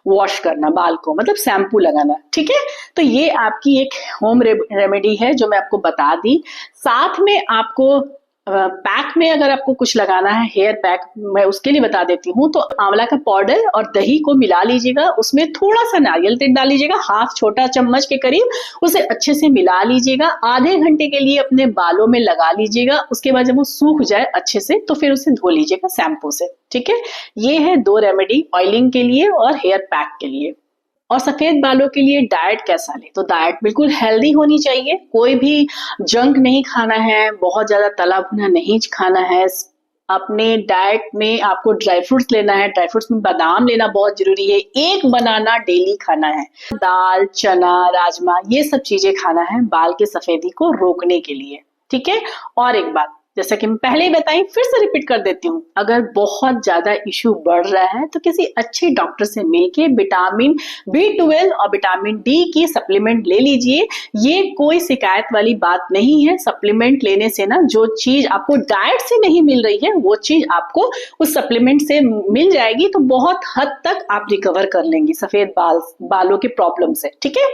वॉश करना बाल को, मतलब शैम्पू लगाना। ठीक है, तो ये आपकी एक होम रेमेडी है जो मैं आपको बता दी। साथ में आपको पैक में अगर आपको कुछ लगाना है, हेयर पैक, मैं उसके लिए बता देती हूँ। तो आंवला का पाउडर और दही को मिला लीजिएगा, उसमें थोड़ा सा नारियल तेल डाल लीजिएगा, 1/2 छोटा चम्मच के करीब। उसे अच्छे से मिला लीजिएगा, आधे घंटे के लिए अपने बालों में लगा लीजिएगा। उसके बाद जब वो सूख जाए अच्छे से तो फिर उसे धो लीजिएगा शैम्पू से। ठीक है, ये है 2 रेमेडी ऑयलिंग के लिए और हेयर पैक के लिए। और सफेद बालों के लिए डाइट कैसा ले, तो डाइट बिल्कुल हेल्दी होनी चाहिए। कोई भी जंक नहीं खाना है, बहुत ज्यादा तला भुना नहीं खाना है। अपने डाइट में आपको ड्राई फ्रूट्स लेना है, ड्राई फ्रूट्स में बादाम लेना बहुत जरूरी है। एक बनाना डेली खाना है। दाल, चना, राजमा, ये सब चीजें खाना है बाल के सफेदी को रोकने के लिए। ठीक है। और एक बात, जैसा कि मैं पहले ही बताई, फिर से रिपीट कर देती हूँ, अगर बहुत ज्यादा इशू बढ़ रहा है तो किसी अच्छे डॉक्टर से मिलके विटामिन B12 और विटामिन D की सप्लीमेंट ले लीजिए। ये कोई शिकायत वाली बात नहीं है। सप्लीमेंट लेने से ना, जो चीज आपको डाइट से नहीं मिल रही है वो चीज आपको उस सप्लीमेंट से मिल जाएगी, तो बहुत हद तक आप रिकवर कर लेंगी सफेद बालों के प्रॉब्लम से। ठीक है।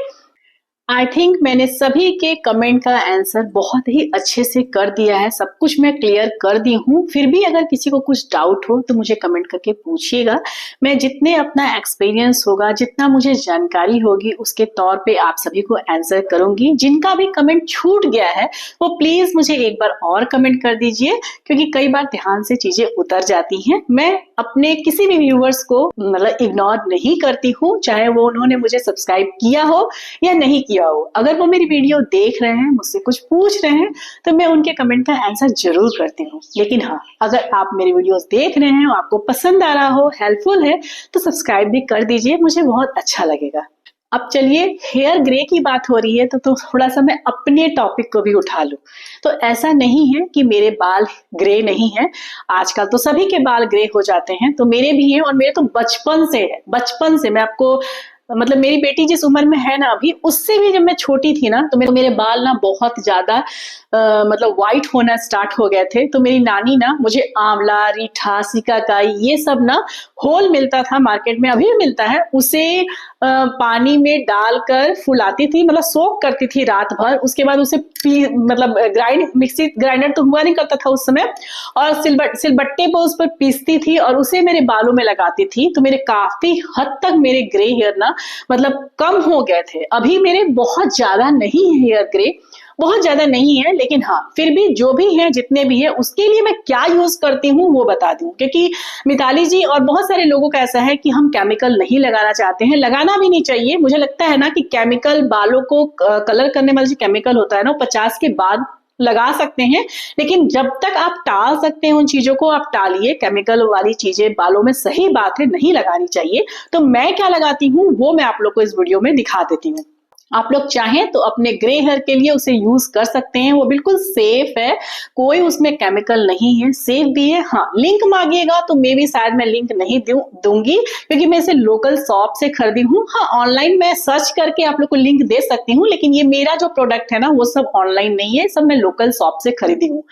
आई थिंक मैंने सभी के कमेंट का आंसर बहुत ही अच्छे से कर दिया है, सब कुछ मैं क्लियर कर दी हूँ। फिर भी अगर किसी को कुछ डाउट हो तो मुझे कमेंट करके पूछिएगा। मैं जितने अपना एक्सपीरियंस होगा, जितना मुझे जानकारी होगी, उसके तौर पे आप सभी को आंसर करूंगी। जिनका भी कमेंट छूट गया है वो प्लीज मुझे एक बार और कमेंट कर दीजिए, क्योंकि कई बार ध्यान से चीजें उतर जाती हैं। मैं अपने किसी भी व्यूअर्स को मतलब इग्नोर नहीं करती हूँ, चाहे वो उन्होंने मुझे सब्सक्राइब किया हो या नहीं किया हो। अगर वो मेरी वीडियो देख रहे हैं, मुझसे कुछ पूछ रहे हैं, तो मैं उनके कमेंट का आंसर जरूर करती हूँ। लेकिन हाँ, अगर आप मेरी वीडियोस देख रहे हैं, आपको पसंद आ रहा हो, हेल्पफुल है, तो सब्सक्राइब भी कर दीजिए, मुझे बहुत अच्छा लगेगा। अब चलिए, हेयर ग्रे की बात हो रही है तो थोड़ा सा मैं अपने टॉपिक को भी उठा लूं। तो ऐसा नहीं है कि मेरे बाल ग्रे नहीं है। आजकल तो सभी के बाल ग्रे हो जाते हैं, तो मेरे भी हैं, और मेरे तो बचपन से है। बचपन से मैं आपको मतलब, मेरी बेटी जिस उम्र में है ना अभी, उससे भी जब मैं छोटी थी ना, तो मेरे बाल ना बहुत ज्यादा मतलब व्हाइट होना स्टार्ट हो गए थे। तो मेरी नानी ना मुझे आंवला, रीठा, सिकाकाई, ये सब ना होल मिलता था मार्केट में, अभी भी मिलता है, उसे पानी में डालकर फुलाती थी, मतलब सोक करती थी रात भर। उसके बाद उसे मतलब मिक्सी ग्राइंडर तो हुआ नहीं करता था उस समय, और सिलबट्टे पर उस पर पीसती थी और उसे मेरे बालों में लगाती थी। तो मेरे काफी हद तक मेरे ग्रे हेयर ना मतलब कम हो गए थे। अभी मेरे बहुत ज्यादा नहीं है हेयर ग्रे, बहुत ज्यादा नहीं है, लेकिन हाँ फिर भी जो भी है, जितने भी है, उसके लिए मैं क्या यूज करती हूँ वो बता दूं। क्योंकि मिताली जी और बहुत सारे लोगों का ऐसा है कि हम केमिकल नहीं लगाना चाहते हैं, लगाना भी नहीं चाहिए। मुझे लगता है ना कि केमिकल, बालों को कलर करने वाला जो केमिकल होता है ना, 50 के बाद लगा सकते हैं, लेकिन जब तक आप टाल सकते हैं उन चीजों को आप टालिए। केमिकल वाली चीजें बालों में, सही बात है, नहीं लगानी चाहिए। तो मैं क्या लगाती हूँ वो मैं आप लोग को इस वीडियो में दिखा देती हूँ। आप लोग चाहें तो अपने ग्रे हेयर के लिए उसे यूज कर सकते हैं, वो बिल्कुल सेफ है, कोई उसमें केमिकल नहीं है, सेफ भी है। हाँ, लिंक मांगिएगा तो मे भी शायद मैं लिंक नहीं दूंगी, क्योंकि मैं इसे लोकल शॉप से खरीदी हूँ। हाँ, ऑनलाइन मैं सर्च करके आप लोग को लिंक दे सकती हूँ, लेकिन ये मेरा जो प्रोडक्ट है ना वो सब ऑनलाइन नहीं है, सब मैं लोकल शॉप से खरीदी हूँ।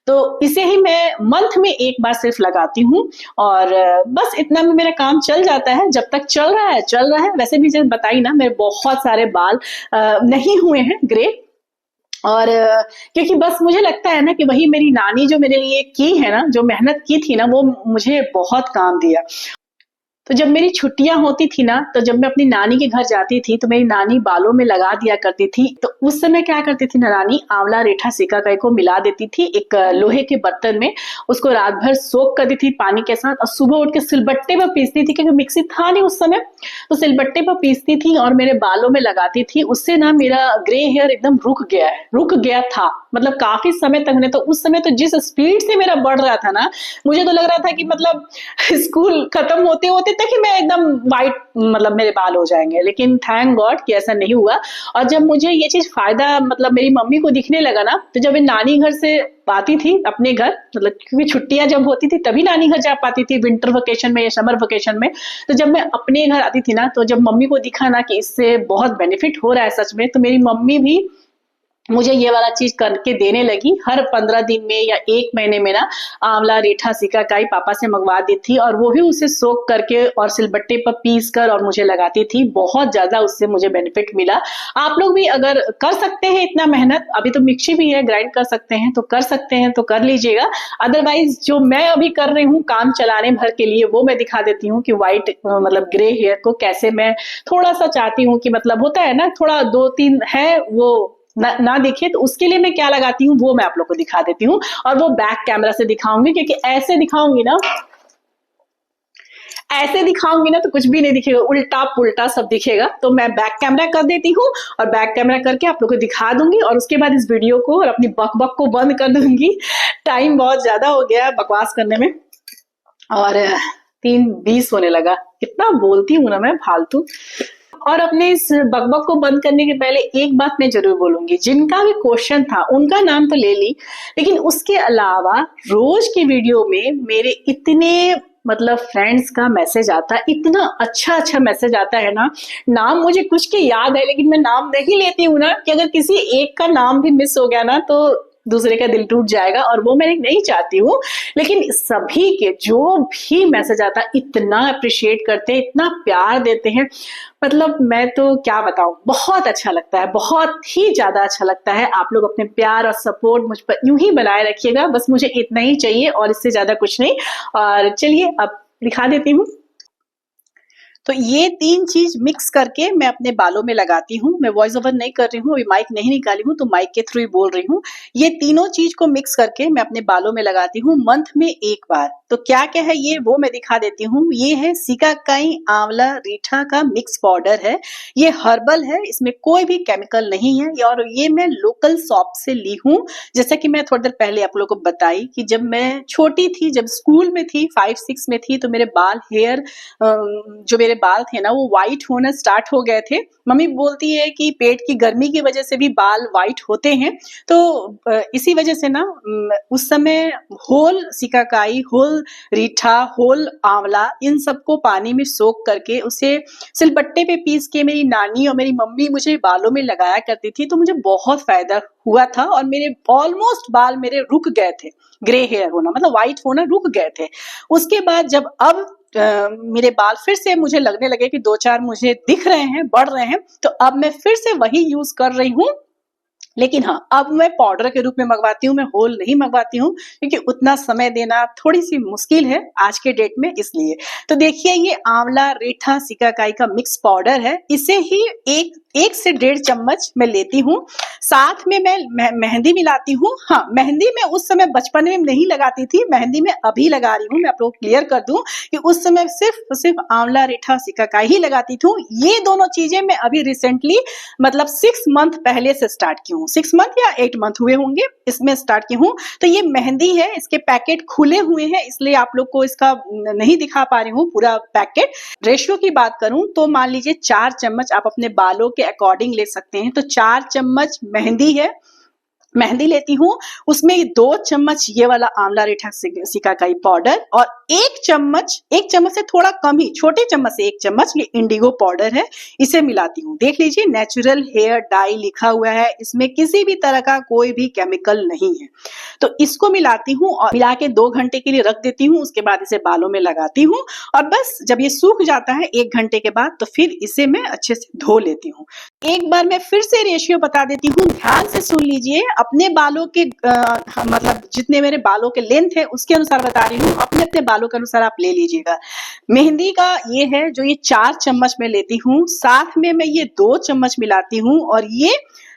तो इसे ही मैं मंथ में एक बार सिर्फ लगाती हूँ, और बस इतना में मेरा काम चल जाता है। जब तक चल रहा है चल रहा है। वैसे भी जैसे बताई ना, मेरे बहुत सारे बाल नहीं हुए हैं ग्रे, और क्योंकि बस मुझे लगता है ना कि वही मेरी नानी जो मेरे लिए की है ना, जो मेहनत की थी ना, वो मुझे बहुत काम दिया। तो जब मेरी छुट्टियां होती थी ना, तो जब मैं अपनी नानी के घर जाती थी तो मेरी नानी बालों में लगा दिया करती थी। तो उस समय क्या करती थी ना नानी, आंवला, रीठा, सिकाकाई को मिला देती थी एक लोहे के बर्तन में, उसको रात भर सोक कर दी थी पानी के साथ, और सुबह उठ के सिलबट्टे पर पीसती थी, क्योंकि मिक्सी था नहीं उस समय, तो सिलबट्टे पर पीसती थी और मेरे बालों में लगाती थी। उससे ना मेरा ग्रे हेयर एकदम रुक गया था, मतलब काफी समय तक। नहीं तो उस समय तो जिस स्पीड से मेरा बढ़ रहा था ना, मुझे तो लग रहा था कि मतलब स्कूल खत्म होते होते तक ही मैं एकदम वाइट, मतलब मेरे बाल हो जाएंगे। लेकिन थैंक गॉड कि ऐसा नहीं हुआ। और जब मुझे ये चीज फायदा मतलब मेरी मम्मी को दिखने लगा ना, तो जब मैं नानी घर से आती थी अपने घर, मतलब क्योंकि छुट्टियां जब होती थी तभी नानी घर जा पाती थी, विंटर वेकेशन में या समर वेकेशन में। तो जब मैं अपने घर आती थी ना, तो जब मम्मी को दिखा ना कि इससे बहुत बेनिफिट हो रहा है सच में, तो मेरी मम्मी भी मुझे ये वाला चीज करके देने लगी। हर 15 दिन में या 1 महीने में ना आंवला, रीठा, सिकाकाई पापा से मंगवा दी थी, और वो भी उसे सोक करके और सिलबट्टे पर पीस कर और मुझे लगाती थी। बहुत ज्यादा उससे मुझे बेनिफिट मिला। आप लोग भी अगर कर सकते हैं इतना मेहनत, अभी तो मिक्सी भी है, ग्राइंड कर सकते हैं, तो कर सकते हैं तो कर लीजिएगा। अदरवाइज जो मैं अभी कर रही हूँ काम चलाने भर के लिए, वो मैं दिखा देती हूँ कि व्हाइट मतलब ग्रे हेयर को कैसे मैं थोड़ा सा चाहती हूँ कि मतलब होता है ना, थोड़ा 2-3 है वो ना दिखे, तो उसके लिए मैं क्या लगाती हूँ वो मैं आप लोग को दिखा देती हूँ। और वो बैक कैमरा से दिखाऊंगी, क्योंकि ऐसे दिखाऊंगी ना, ऐसे दिखाऊंगी ना तो कुछ भी नहीं दिखेगा, उल्टा पुल्टा सब दिखेगा। तो मैं बैक कैमरा कर देती हूँ और बैक कैमरा करके आप लोग को दिखा दूंगी और उसके बाद इस वीडियो को और अपनी बक बक को बंद कर दूंगी। टाइम बहुत ज्यादा हो गया बकवास करने में और 3:20 होने लगा। कितना बोलती हूँ ना मैं फालतू। और अपने इस बकबक को बंद करने के पहले एक बात मैं जरूर बोलूंगी, जिनका भी क्वेश्चन था उनका नाम तो ले ली, लेकिन उसके अलावा रोज की वीडियो में मेरे इतने मतलब फ्रेंड्स का मैसेज आता है, इतना अच्छा अच्छा मैसेज आता है ना। नाम मुझे कुछ के याद है लेकिन मैं नाम नहीं लेती हूँ ना, कि अगर किसी एक का नाम भी मिस हो गया ना तो दूसरे का दिल टूट जाएगा और वो मैं नहीं चाहती हूँ। लेकिन सभी के जो भी मैसेज आता है इतना अप्रिशिएट करते हैं, इतना प्यार देते हैं, मतलब मैं तो क्या बताऊं, बहुत अच्छा लगता है, बहुत ही ज्यादा अच्छा लगता है। आप लोग अपने प्यार और सपोर्ट मुझ पर यूं ही बनाए रखिएगा, बस मुझे इतना ही चाहिए और इससे ज्यादा कुछ नहीं। और चलिए अब दिखा देती हूँ। तो ये 3 चीज मिक्स करके मैं अपने बालों में लगाती हूँ। मैं वॉइस ओवर नहीं कर रही हूँ, अभी माइक नहीं निकाली हूँ तो माइक के थ्रू ही बोल रही हूँ। ये तीनों चीज को मिक्स करके मैं अपने बालों में लगाती हूँ मंथ में एक बार। तो क्या क्या है ये वो मैं दिखा देती हूँ। ये है सिकाकाई आंवला रीठा का मिक्स पाउडर है। ये हर्बल है, इसमें कोई भी केमिकल नहीं है और ये मैं लोकल शॉप से ली हूँ। जैसा कि मैं थोड़ी देर पहले आप लोगों को बताई कि जब मैं छोटी थी, जब स्कूल में थी 5-6 में थी, तो मेरे बाल जो मेरे बाल थे ना वो व्हाइट होना स्टार्ट हो गए थे। मम्मी बोलती है कि पेट की गर्मी की वजह से भी बाल व्हाइट होते हैं। तो इसी वजह से ना उस समय होल सिकाकाई, होल रीठा, होल आंवला, इन सबको पानी में सोख करके उसे सिलबट्टे पे पीस के मेरी नानी और मेरी मम्मी मुझे बालों में लगाया करती थी। तो मुझे बहुत फायदा हुआ था और मेरे ऑलमोस्ट बाल मेरे रुक गए थे, ग्रे हेयर होना मतलब व्हाइट होना रुक गए थे। उसके बाद जब अब मेरे बाल फिर से मुझे लगने लगे कि 2-4 मुझे दिख रहे हैं, बढ़ रहे हैं, तो अब मैं फिर से वही यूज कर रही हूँ। लेकिन हाँ, अब मैं पाउडर के रूप में मंगवाती हूँ, मैं होल नहीं मंगवाती हूँ क्योंकि उतना समय देना थोड़ी सी मुश्किल है आज के डेट में, इसलिए। तो देखिए ये आंवला रीठा सिकाकाई का मिक्स पाउडर है। इसे ही 1 से 1.5 चम्मच मैं लेती हूँ। साथ में मैं मेहंदी मिलाती हूँ। हाँ, मेहंदी में उस समय बचपन में नहीं लगाती थी, मेहंदी में अभी लगा रही हूँ। मैं आप लोग क्लियर कर दूं कि उस समय सिर्फ आंवला रीठा सिकाकाई ही लगाती थी। ये दोनों चीजें मैं अभी रिसेंटली मतलब 6 मंथ पहले से स्टार्ट की हूँ। 6 मंथ या 8 मंथ हुए होंगे इसमें स्टार्ट की हूँ। तो ये मेहंदी है, इसके पैकेट खुले हुए हैं इसलिए आप लोग को इसका नहीं दिखा पा रही हूँ पूरा पैकेट। रेशियो की बात करूं तो मान लीजिए 4 चम्मच आप अपने बालों के अकॉर्डिंग ले सकते हैं। तो 4 चम्मच मेहंदी है, मेहंदी लेती हूँ। उसमें 2 चम्मच ये वाला आंवला रीठा सिकाकाई पाउडर और 1 चम्मच से थोड़ा कम ही, छोटे चम्मच से 1 चम्मच ये इंडिगो पाउडर है, इसे मिलाती हूँ। देख लीजिए नेचुरल हेयर डाई लिखा हुआ है, इसमें किसी भी तरह का कोई भी केमिकल नहीं है। तो इसको मिलाती हूँ और मिला के 2 घंटे के लिए रख देती हूँ। उसके बाद इसे बालों में लगाती हूँ और बस जब ये सूख जाता है 1 घंटे के बाद तो फिर इसे मैं अच्छे से धो लेती हूँ। एक बार मैं फिर से रेशियो बता देती हूँ, ध्यान से सुन लीजिए। अपने बालों के मतलब जितने मेरे बालों के लेंथ है उसके अनुसार बता रही हूँ, अपने अपने बालों के अनुसार आप ले लीजिएगा। मेहंदी का ये है जो ये 4 चम्मच में लेती हूँ, साथ में मैं ये 2 चम्मच मिलाती हूँ और ये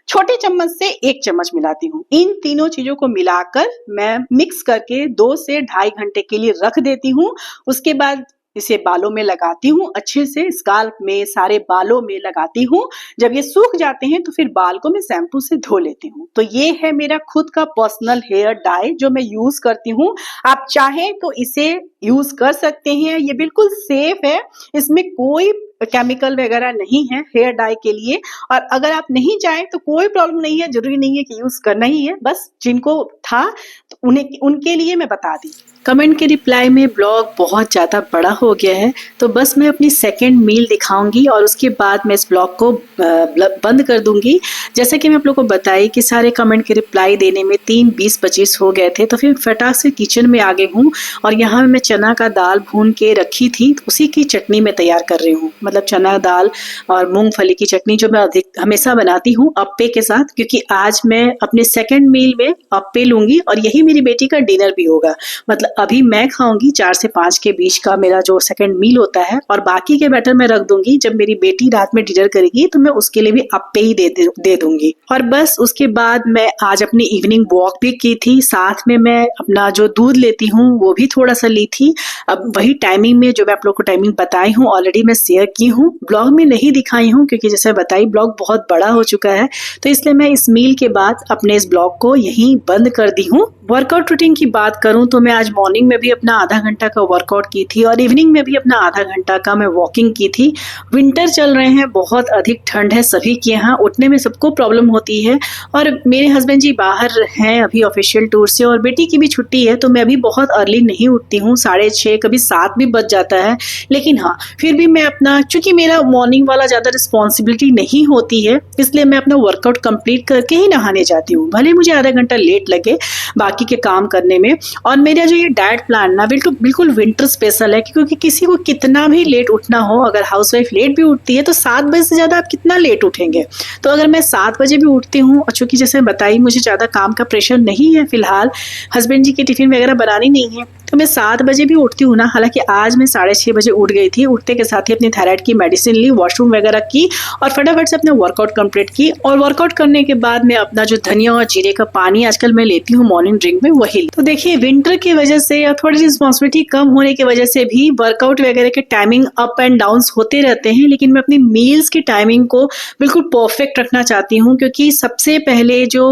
छोटे चम्मच से 1 चम्मच मिलाती हूँ। इन तीनों चीजों को मिलाकर मैं मिक्स करके 2 से 2.5 घंटे के लिए रख देती हूँ। उसके बाद इसे बालों में लगाती हूँ, अच्छे से स्काल्प में सारे बालों में लगाती हूँ। जब ये सूख जाते हैं तो फिर बाल को मैं शैम्पू से धो लेती हूँ। तो ये है मेरा खुद का पर्सनल हेयर डाई जो मैं यूज करती हूँ। आप चाहें तो इसे यूज कर सकते हैं, ये बिल्कुल सेफ है, इसमें कोई केमिकल वगैरह नहीं है हेयर डाई के लिए। और अगर आप नहीं चाहें तो कोई प्रॉब्लम नहीं है, जरूरी नहीं है कि यूज करना ही है, बस जिनको था तो उनके लिए मैं बता दी। कमेंट के रिप्लाई में ब्लॉग बहुत ज़्यादा बड़ा हो गया है तो बस मैं अपनी सेकंड मील दिखाऊंगी और उसके बाद मैं इस ब्लॉग को बंद कर दूंगी। जैसे कि मैं आप लोगों को बताई कि सारे कमेंट के रिप्लाई देने में 3:20-25 हो गए थे, तो फिर फटाक से किचन में आ गई हूँ और यहाँ मैं चना का दाल भून के रखी थी, तो उसी की चटनी मैं तैयार कर रही हूँ। मतलब चना दाल और मूंगफली की चटनी जो मैं हमेशा बनाती हूँ अप्पे के साथ, क्योंकि आज मैं अपने सेकंड मील में अप्पे लूंगी और यही मेरी बेटी का डिनर भी होगा। मतलब अभी मैं खाऊंगी 4 से 5 के बीच का मेरा जो सेकंड मील होता है, और बाकी के बैटर मैं रख दूंगी। जब मेरी बेटी रात में डिनर करेगी तो मैं उसके लिए भी अप्पे ही दे दूंगी। और बस उसके बाद मैं आज अपनी इवनिंग वॉक भी की थी, साथ में मैं अपना जो दूध लेती हूँ वो भी थोड़ा सा ली थी। अब वही टाइमिंग में जो मैं आप लोग को टाइमिंग बताई हूँ ऑलरेडी मैं शेयर की हूँ, ब्लॉग में नहीं दिखाई हूँ क्योंकि जैसे बताई ब्लॉग बहुत बड़ा हो चुका है, तो इसलिए मैं इस मील के बाद अपने इस ब्लॉग को यहीं बंद कर दी हूँ। वर्कआउट रूटीन की बात करूं तो मैं आज मॉर्निंग में भी अपना आधा घंटा का वर्कआउट की थी और इवनिंग में भी अपना आधा घंटा का मैं वॉकिंग की थी। विंटर चल रहे हैं, बहुत अधिक ठंड है सभी के यहाँ, उठने में सबको प्रॉब्लम होती है। और मेरे हस्बैंड जी बाहर हैं अभी ऑफिशियल टूर से, और बेटी की भी छुट्टी है, तो मैं अभी बहुत अर्ली नहीं उठती हूँ, 6:30 कभी 7 भी बज जाता है। लेकिन हाँ, फिर भी मैं अपना, चूंकि मेरा मॉर्निंग वाला ज्यादा रिस्पॉन्सिबिलिटी नहीं होती है, इसलिए मैं अपना वर्कआउट कंप्लीट करके ही नहाने जाती हूँ, भले मुझे आधा घंटा लेट लगे बाकी के काम करने में। और मेरा जो ये डाइट प्लान ना बिल्कुल विंटर स्पेशल है, क्योंकि किसी को कितना भी लेट उठना हो, अगर हाउसवाइफ लेट भी उठती है तो 7 बजे से ज्यादा आप कितना लेट उठेंगे। तो अगर मैं 7 बजे भी उठती हूँ, और चूंकि जैसे बताई मुझे ज्यादा काम का प्रेशर नहीं है फिलहाल, हस्बैंड जी की टिफिन वगैरह बनानी नहीं है, तो मैं 7 बजे भी उठती हूँ ना। हालांकि आज मैं 6:30 बजे उठ गई थी, उठते के साथ ही अपनी थायराइड की मेडिसिन ली, वॉशरूम वगैरह की और फटाफट से अपना वर्कआउट कंप्लीट की। और वर्कआउट करने के बाद मैं अपना जो धनिया और जीरे का पानी आजकल मैं लेती हूँ मॉर्निंग ड्रिंक में, वही। तो देखिए, विंटर की वजह से या थोड़ी रिस्पॉन्सिबिलिटी कम होने की वजह से भी वर्कआउट वगैरह के टाइमिंग अप एंड डाउन होते रहते हैं, लेकिन मैं अपनी मील्स की टाइमिंग को बिल्कुल परफेक्ट रखना चाहती हूँ, क्योंकि सबसे पहले जो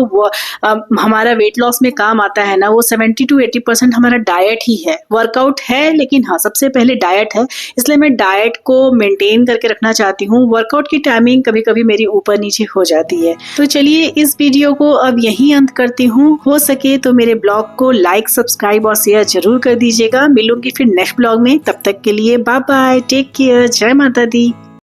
हमारा वेट लॉस में काम आता है ना, वो 70 to 80% हमारा डाइट ही है। वर्कआउट है लेकिन हाँ, सबसे पहले डाइट है, इसलिए मैं डाइट को मेंटेन करके रखना चाहती हूँ। वर्कआउट की टाइमिंग कभी कभी मेरी ऊपर नीचे हो जाती है। तो चलिए इस वीडियो को अब यहीं अंत करती हूँ। हो सके तो मेरे ब्लॉग को लाइक, सब्सक्राइब और शेयर जरूर कर दीजिएगा। मिलूंगी फिर नेक्स्ट ब्लॉग में, तब तक के लिए बाय बाय, टेक केयर, जय माता दी।